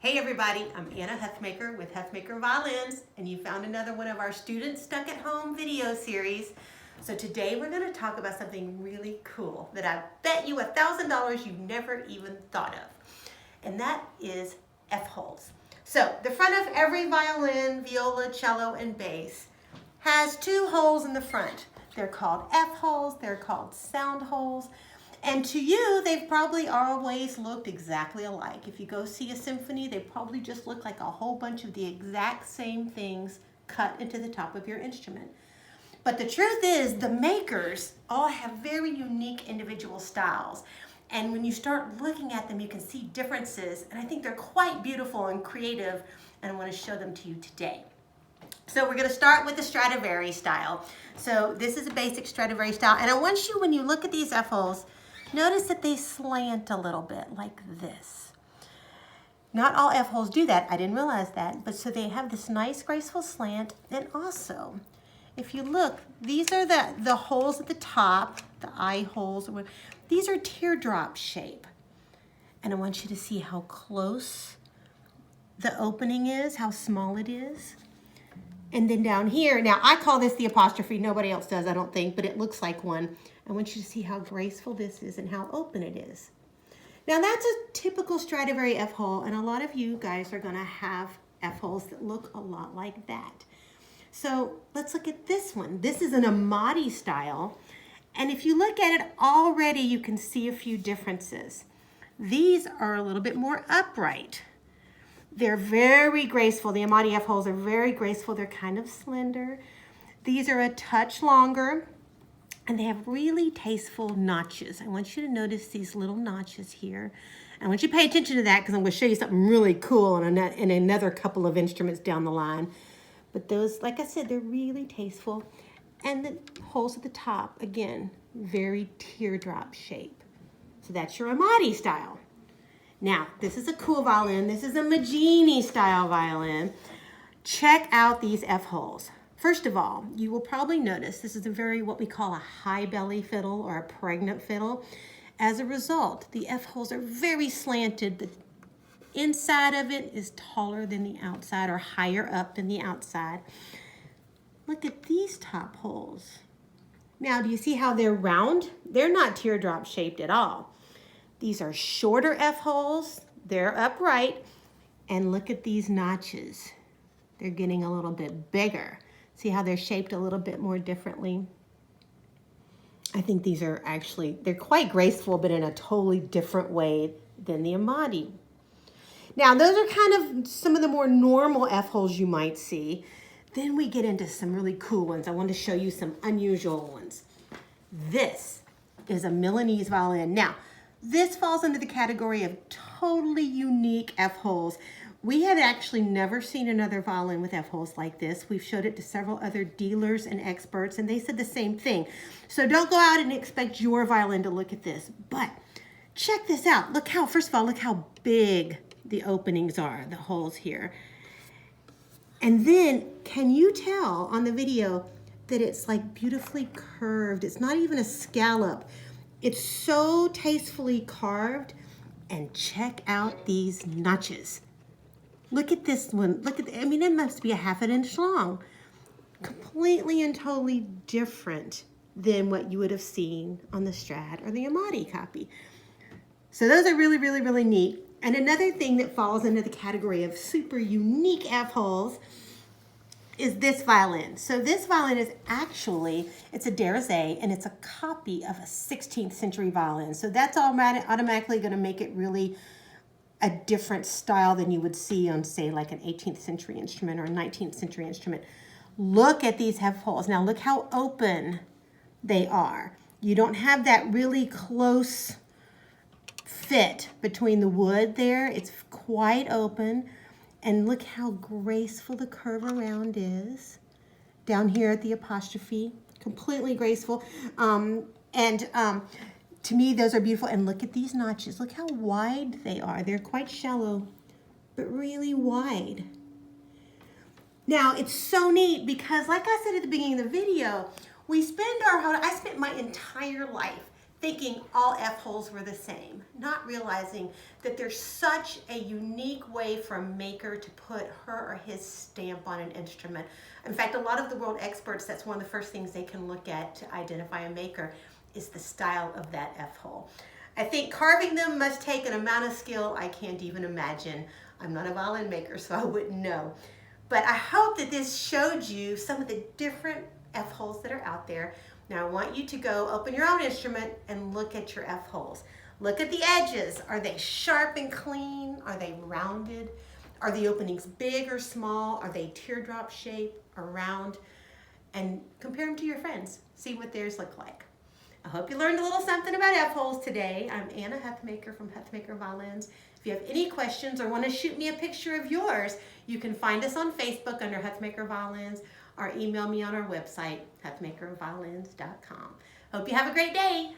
Hey everybody, I'm Anna Huthmaker with Huthmaker Violins, and you found another one of our Students Stuck at Home video series. So today we're going to talk about something really cool that I bet you $1,000 you never even thought of, and that is F-holes. So the front of every violin, viola, cello, and bass has two holes in the front. They're called F-holes, they're called sound holes. And to you, they've probably always looked exactly alike. If you go see a symphony, they probably just look like a whole bunch of the exact same things cut into the top of your instrument. But the truth is, the makers all have very unique individual styles. And when you start looking at them, you can see differences. And I think they're quite beautiful and creative, and I want to show them to you today. So we're going to start with the Stradivari style. So this is a basic Stradivari style. And I want you, when you look at these F-holes, notice that they slant a little bit like this. Not all F-holes do that. I didn't realize that. But so they have this nice graceful slant. And also, if you look, these are the holes at the top, the eye holes. These are teardrop shape. And I want you to see how close the opening is, how small it is. And then down here, now I call this the apostrophe. Nobody else does, I don't think, but it looks like one. I want you to see how graceful this is and how open it is. Now that's a typical Stradivari F-hole, and a lot of you guys are gonna have F-holes that look a lot like that. So let's look at this one. This is an Amati style, and if you look at it already, you can see a few differences. These are a little bit more upright. They're very graceful. The Amati F-holes are very graceful. They're kind of slender. These are a touch longer, and they have really tasteful notches. I want you to notice these little notches here. I want you to pay attention to that because I'm going to show you something really cool in another couple of instruments down the line. But those, like I said, they're really tasteful. And the holes at the top, again, very teardrop shape. So that's your Amati style. Now, this is a cool violin. This is a Maggini style violin. Check out these F-holes. First of all, you will probably notice this is a very, what we call a high belly fiddle or a pregnant fiddle. As a result, the F-holes are very slanted. The inside of it is taller than the outside or higher up than the outside. Look at these top holes. Now, do you see how they're round? They're not teardrop shaped at all. These are shorter F-holes, they're upright, and look at these notches. They're getting a little bit bigger. See how they're shaped a little bit more differently? I think these are actually, they're quite graceful, but in a totally different way than the Amati. Now, those are kind of some of the more normal F-holes you might see. Then we get into some really cool ones. I want to show you some unusual ones. This is a Milanese violin. Now, this falls into the category of totally unique F-holes. We had actually never seen another violin with F-holes like this. We've showed it to several other dealers and experts, and they said the same thing. So don't go out and expect your violin to look at this. But check this out. Look how, first of all, look how big the openings are, the holes here. And then, can you tell on the video that it's like beautifully curved? It's not even a scallop. It's so tastefully carved. And check out these notches. Look at this one. Look at, I mean, it must be a ½ inch long. Completely and totally different than what you would have seen on the Strad or the Amati copy. So those are really, really, really neat. And another thing that falls into the category of super unique F-holes is this violin. So this violin is actually, it's a Derizet, and it's a copy of a 16th century violin. So that's automatically going to make it really a different style than you would see on, say, like an 18th century instrument or a 19th century instrument. Look at these F-holes. Now look how open they are. You don't have that really close fit between the wood there. It's quite open. And look how graceful the curve around is. Down here at the apostrophe, completely graceful. To me, those are beautiful. And look at these notches. Look how wide they are. They're quite shallow, but really wide. Now, it's so neat because, like I said at the beginning of the video, I spent my entire life thinking all F-holes were the same, not realizing that there's such a unique way for a maker to put her or his stamp on an instrument. In fact, a lot of the world experts, that's one of the first things they can look at to identify a maker is the style of that F-hole. I think carving them must take an amount of skill I can't even imagine. I'm not a violin maker, so I wouldn't know. But I hope that this showed you some of the different F-holes that are out there. Now I want you to go open your own instrument and look at your F-holes. Look at the edges. Are they sharp and clean? Are they rounded? Are the openings big or small? Are they teardrop shaped or round? And compare them to your friends. See what theirs look like. I hope you learned a little something about F-holes today. I'm Anna Huthmaker from Huthmaker Violins. If you have any questions or want to shoot me a picture of yours, you can find us on Facebook under Huthmaker Violins or email me on our website, huthmakerviolins.com. Hope you have a great day.